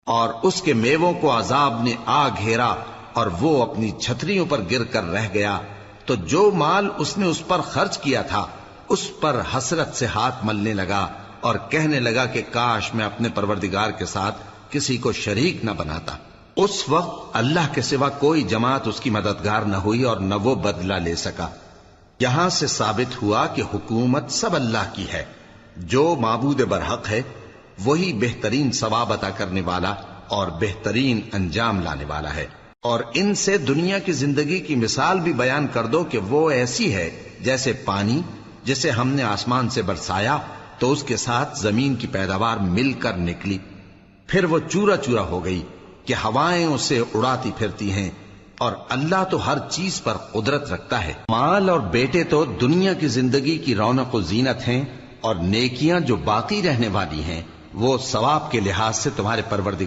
اور اس کے میووں کو عذاب نے آ گھیرا اور وہ اپنی چھتریوں پر گر کر رہ گیا، تو جو مال اس نے اس پر خرچ کیا تھا اس پر حسرت سے ہاتھ ملنے لگا اور کہنے لگا کہ کاش میں اپنے پروردگار کے ساتھ کسی کو شریک نہ بناتا۔ اس وقت اللہ کے سوا کوئی جماعت اس کی مددگار نہ ہوئی اور نہ وہ بدلہ لے سکا۔ یہاں سے ثابت ہوا کہ حکومت سب اللہ کی ہے، جو معبود برحق ہے وہی بہترین ثواب عطا کرنے والا اور بہترین انجام لانے والا ہے۔ اور ان سے دنیا کی زندگی کی مثال بھی بیان کر دو کہ وہ ایسی ہے جیسے پانی جسے ہم نے آسمان سے برسایا تو اس کے ساتھ زمین کی پیداوار مل کر نکلی، پھر وہ چورا چورا ہو گئی کہ ہوائیں اسے اڑاتی پھرتی ہیں، اور اللہ تو ہر چیز پر قدرت رکھتا ہے۔ مال اور بیٹے تو دنیا کی زندگی کی رونق و زینت ہیں، اور نیکیاں جو باقی رہنے والی ہیں وہ ثواب کے لحاظ سے تمہارے پروردگار